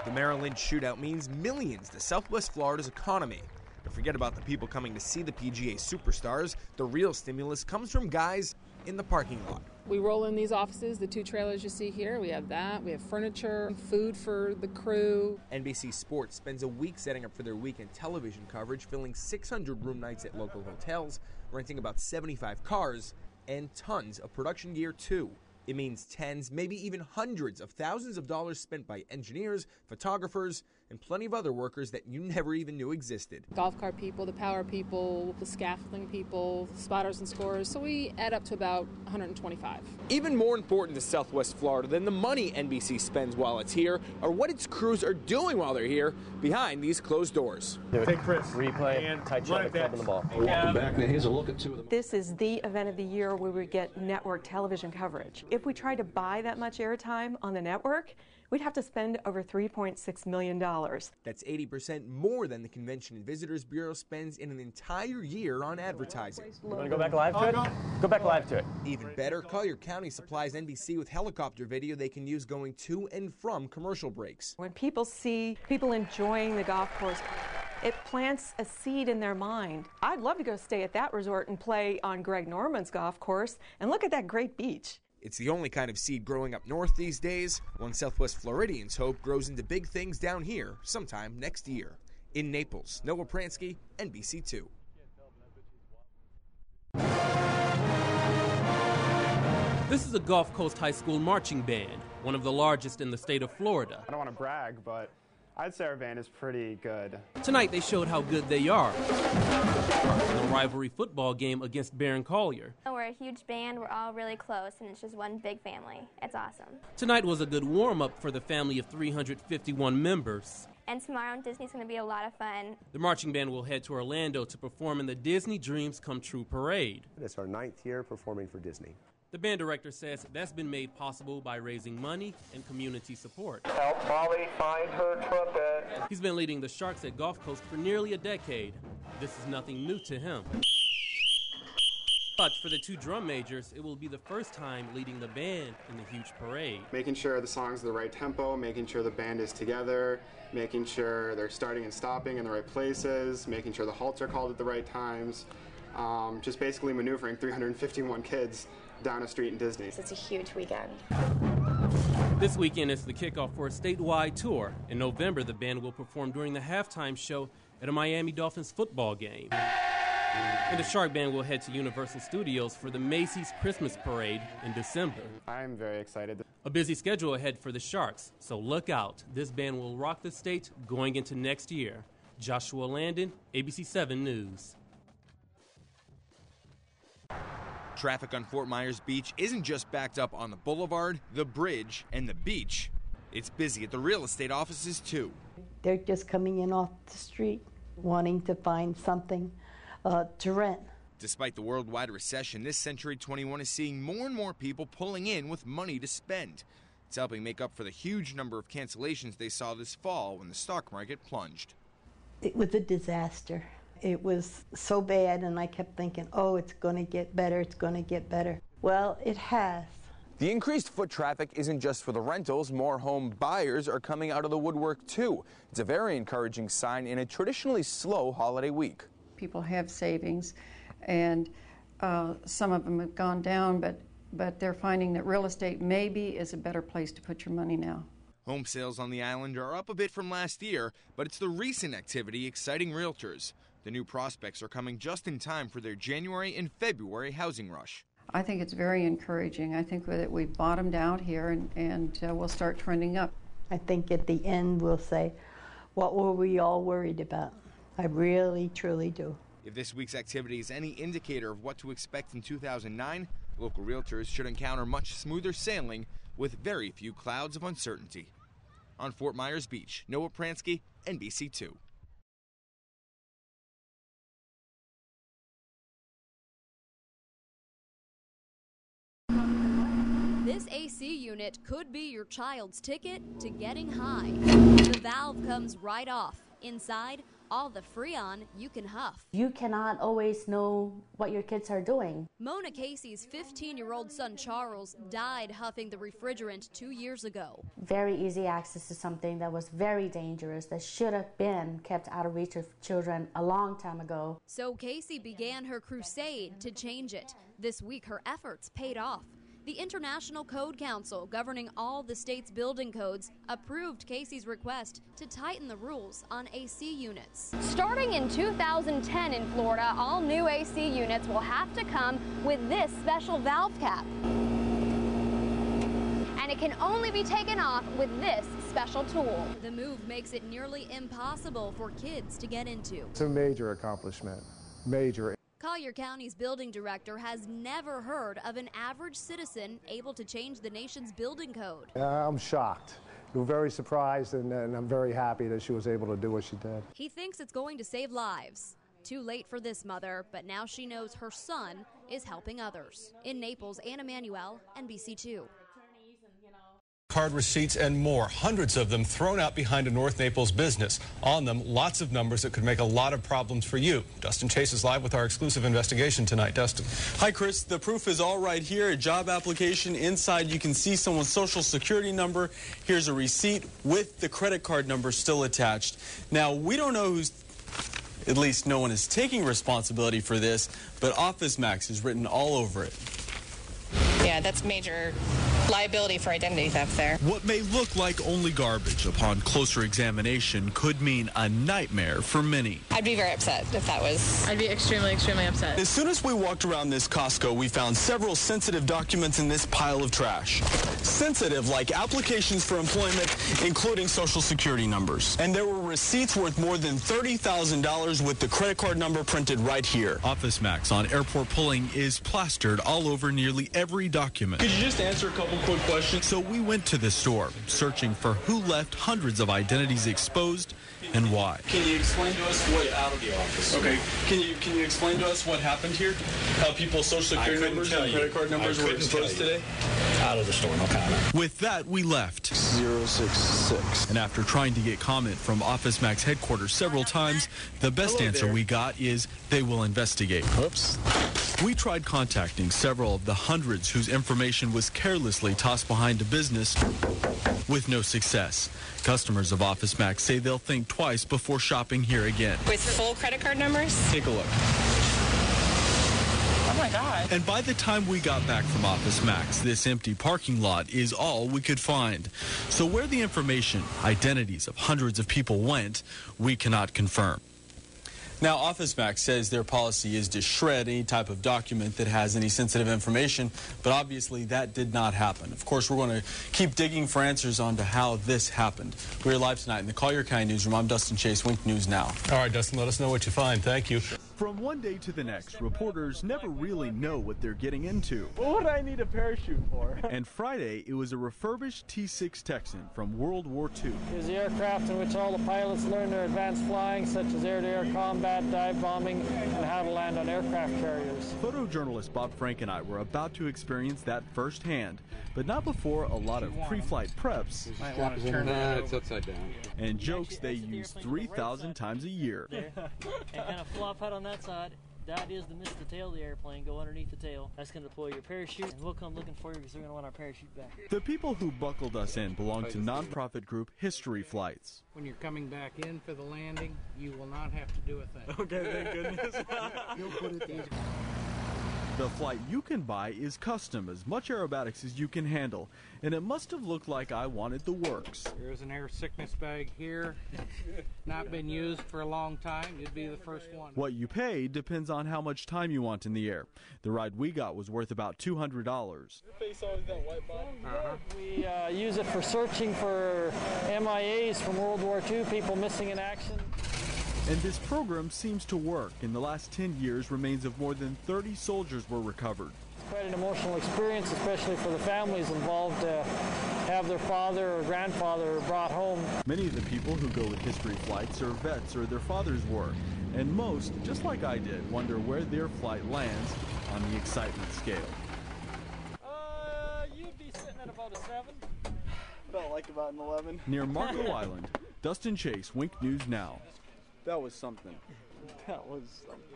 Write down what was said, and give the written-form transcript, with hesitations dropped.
The Maryland shootout means millions to Southwest Florida's economy. But forget about the people coming to see the PGA superstars. The real stimulus comes from guys in the parking lot. We roll in these offices, the 2 trailers you see here. We have that. We have furniture, food for the crew. NBC Sports spends a week setting up for their weekend television coverage, filling 600 room nights at local hotels, renting about 75 cars, and tons of production gear too. It means tens, maybe even hundreds of thousands of dollars spent by engineers, photographers, and plenty of other workers that you never even knew existed. Golf cart people, the power people, the scaffolding people, spotters and scorers. So we add up to about 125. Even more important to Southwest Florida than the money NBC spends while it's here are what its crews are doing while they're here behind these closed doors. Take Chris. Replay and tight shot club on the ball. Welcome back. Now here's a look at 2 of them. This is the event of the year where we get network television coverage. If we tried to buy that much airtime on the network, we'd have to spend over $3.6 million. That's 80% more than the Convention and Visitors Bureau spends in an entire year on advertising. You want to go back live to it? Go back live to it. Even better, Collier County supplies NBC with helicopter video they can use going to and from commercial breaks. When people see people enjoying the golf course, it plants a seed in their mind. I'd love to go stay at that resort and play on Greg Norman's golf course and look at that great beach. It's the only kind of seed growing up north these days. One Southwest Floridians hope grows into big things down here sometime next year. In Naples, Noah Pransky, NBC2. This is a Gulf Coast High School marching band, one of the largest in the state of Florida. I don't want to brag, but I'd say our band is pretty good. Tonight they showed how good they are in a rivalry football game against Barron Collier. We're a huge band, we're all really close, and it's just one big family. It's awesome. Tonight was a good warm-up for the family of 351 members. And tomorrow in Disney's going to be a lot of fun. The marching band will head to Orlando to perform in the Disney Dreams Come True parade. It's our 9th year performing for Disney. The band director says that's been made possible by raising money and community support. Help Molly find her trumpet. He's been leading the Sharks at Gulf Coast for nearly a decade. This is nothing new to him. But for the 2 drum majors, it will be the first time leading the band in the huge parade. Making sure the song's the right tempo, making sure the band is together, making sure they're starting and stopping in the right places, making sure the halts are called at the right times, just basically maneuvering 351 kids down a street in Disney. It's a huge weekend. This weekend is the kickoff for a statewide tour. In November, the band will perform during the halftime show at a Miami Dolphins football game. And the Shark Band will head to Universal Studios for the Macy's Christmas Parade in December. I'm very excited. A busy schedule ahead for the Sharks, so look out. This band will rock the state going into next year. Joshua Landon, ABC 7 News. Traffic on Fort Myers Beach isn't just backed up on the boulevard, the bridge, and the beach. It's busy at the real estate offices, too. They're just coming in off the street, wanting to find something to rent. Despite the worldwide recession, this Century 21 is seeing more and more people pulling in with money to spend. It's helping make up for the huge number of cancellations they saw this fall when the stock market plunged. It was a disaster. It was so bad, and I kept thinking, oh, it's going to get better, it's going to get better. Well, it has. The increased foot traffic isn't just for the rentals. More home buyers are coming out of the woodwork, too. It's a very encouraging sign in a traditionally slow holiday week. People have savings, and some of them have gone down, but they're finding that real estate maybe is a better place to put your money now. Home sales on the island are up a bit from last year, but it's the recent activity exciting realtors. The new prospects are coming just in time for their January and February housing rush. I think it's very encouraging. I think that we've bottomed out here and we'll start trending up. I think at the end we'll say, what were we all worried about? I really, truly do. If this week's activity is any indicator of what to expect in 2009, local realtors should encounter much smoother sailing with very few clouds of uncertainty. On Fort Myers Beach, Noah Pransky, NBC2. This AC unit could be your child's ticket to getting high. The valve comes right off. Inside, all the Freon you can huff. You cannot always know what your kids are doing. Mona Casey's 15-year-old son Charles died huffing the refrigerant 2 years ago. Very easy access to something that was very dangerous, that should have been kept out of reach of children a long time ago. So Casey began her crusade to change it. This week her efforts paid off. The International Code Council, governing all the state's building codes, approved Casey's request to tighten the rules on AC units. Starting in 2010 in Florida, all new AC units will have to come with this special valve cap. And it can only be taken off with this special tool. The move makes it nearly impossible for kids to get into. It's a major accomplishment, major. Collier County's building director has never heard of an average citizen able to change the nation's building code. I'm shocked. I'm very surprised, and I'm very happy that she was able to do what she did. He thinks it's going to save lives. Too late for this mother, but now she knows her son is helping others. In Naples, Anna Manuel, NBC2. Card receipts and more, hundreds of them thrown out behind a North Naples business. On them, lots of numbers that could make a lot of problems for you. Dustin Chase is live with our exclusive investigation tonight. Dustin. Hi, Chris. The proof is all right here. A job application. Inside, you can see someone's social security number. Here's a receipt with the credit card number still attached. Now, we don't know who's... At least no one is taking responsibility for this, but OfficeMax is written all over it. Yeah, that's major liability for identity theft there. What may look like only garbage upon closer examination could mean a nightmare for many. I'd be very upset if that was... I'd be extremely, extremely upset. As soon as we walked around this Costco, we found several sensitive documents in this pile of trash. Sensitive like applications for employment, including social security numbers. And there were receipts worth more than $30,000 with the credit card number printed right here. OfficeMax on airport pulling is plastered all over nearly every document. Could you just answer a couple quick questions? So we went to the store, searching for who left hundreds of identities exposed and why. Can you explain to us what out of the office? Okay. Can you explain to us what happened here? How people's social security numbers and credit card numbers were exposed today? Out of the store, no comment. With that, we left. 066. And after trying to get comment from OfficeMax headquarters several times, the best answer we got is they will investigate. Oops. We tried contacting several of the hundreds whose information was carelessly tossed behind a business with no success. Customers of OfficeMax say they'll think twice before shopping here again. With full credit card numbers? Take a look. Oh my God. And by the time we got back from OfficeMax, this empty parking lot is all we could find. So where the information, identities of hundreds of people went, we cannot confirm. Now, OfficeMax says their policy is to shred any type of document that has any sensitive information, but obviously that did not happen. Of course, we're going to keep digging for answers on to how this happened. We're live tonight in the Collier County Newsroom. I'm Dustin Chase, Wink News Now. All right, Dustin, let us know what you find. Thank you. From one day to the next, reporters never really know what they're getting into. What would I need a parachute for? And Friday, it was a refurbished T-6 Texan from World War II. It was the aircraft in which all the pilots learned their advanced flying, such as air-to-air combat, dive bombing, and how to land on aircraft carriers. Photojournalist Bob Frank and I were about to experience that firsthand, but not before a lot of pre-flight preps Might want to turn it It's upside down. and jokes they use 3,000 times a year. and kind of flop out on that side. That is to miss the tail of the airplane. Go underneath the tail. That's going to deploy your parachute, and we'll come looking for you because we're going to want our parachute back. The people who buckled us in belong to nonprofit group History Flights. When you're coming back in for the landing, you will not have to do a thing. Okay, thank goodness. You'll put it there. The flight you can buy is custom, as much aerobatics as you can handle, and it must have looked like I wanted the works. There's an air sickness bag here. Not been used for a long time. You'd be the first one. What you pay depends on how much time you want in the air. The ride we got was worth about $200. Your face always that white bottom. We use it for searching for MIAs from World War II, people missing in action. And this program seems to work. In the last 10 years, remains of more than 30 soldiers were recovered. It's quite an emotional experience, especially for the families involved to have their father or grandfather brought home. Many of the people who go with History Flights are vets or their fathers were. And most, just like I did, wonder where their flight lands on the excitement scale. You'd be sitting at about a 7. Felt like about an 11. Near Marco Island, Dustin Chase, Wink News Now. That was something. That was something.